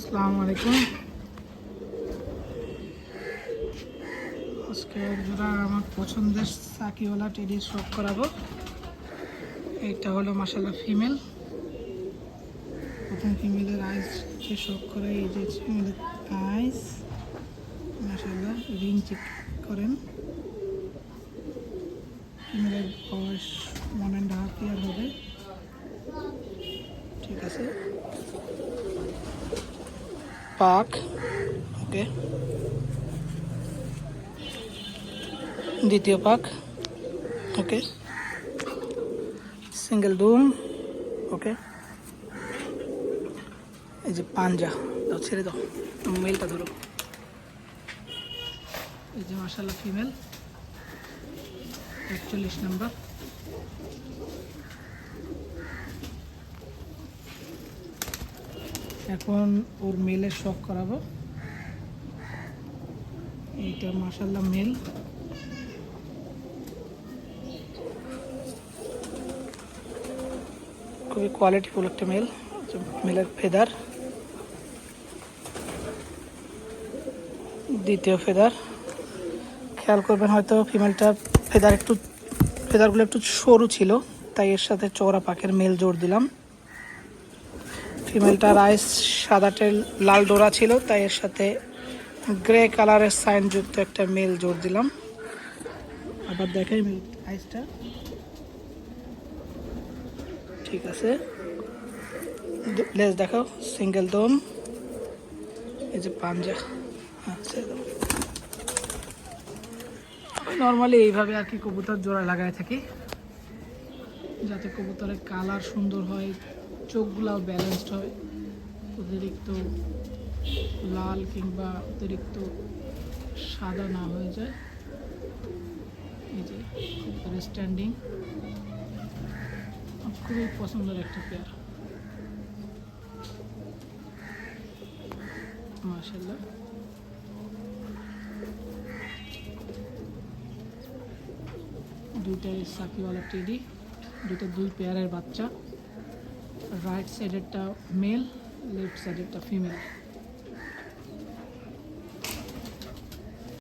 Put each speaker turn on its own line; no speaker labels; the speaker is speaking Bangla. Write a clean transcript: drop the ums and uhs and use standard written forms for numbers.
আসসালামু আলাইকুম। আজকে যারা আমার পছন্দের সাকিওয়ালা টেডি শখ করাবো। এটা হলো মাশাআল্লাহ ফিমেল। প্রথম ফিমেলের আইস যে শখ করে, এই যে ফিমেলের আইস মাশাআল্লাহ রিং চেক করেন। ফিমেলের বয়স 1.5 ইয়ার হবে। ঠিক আছে, পাক ওকে, দ্বিতীয় পাক ওকে, সিঙ্গেল ডুম ওকে। এই যে পাঞ্জা দাও, ছেড়ে দাও, মেলটা ধরো। এই যে মাশাআল্লাহ ফিমেল 41 নম্বর। এখন ওর মেলের শখ করাবো। এইটা মাশাআল্লাহ মেল, খুবই কোয়ালিটিফুল একটা মেল। মেলের ফেদার, দ্বিতীয় ফেদার। খেয়াল করবেন হয়তো ফিমেলটা ফেদারগুলো একটু সরু ছিল, তাই এর সাথে চওড়া পাকের মেল জোর দিলাম। ফিমেলটার আইস সাদাটে লাল ডোরা ছিল, তাই এর সাথে গ্রে কালারের সাইন যুক্ত একটা মেল জোর দিলাম। আবার দেখাই মেল আইসটা। ঠিক আছে, লেজ দেখাও, সিঙ্গেল দম। এই যে পাঞ্জা, আচ্ছা নর্মালি এইভাবে আর কি কবুতর জোড়া লাগায় থাকি, যাতে কবুতরের কালার সুন্দর হয়, চোখগুলাও ব্যালেন্সড হয়, অতিরিক্ত লাল কিংবা অতিরিক্ত সাদা না হয়ে যায়। এই যে কবুতরের স্ট্যান্ডিং খুবই পছন্দের একটা পেয়ার মাশাআল্লাহ। দুইটাই সাকিওয়ালা টেডি, দুই পেয়ারের বাচ্চা। রাইট সাইডেরটা মেল, লেফট সাইডেরটা ফিমেল।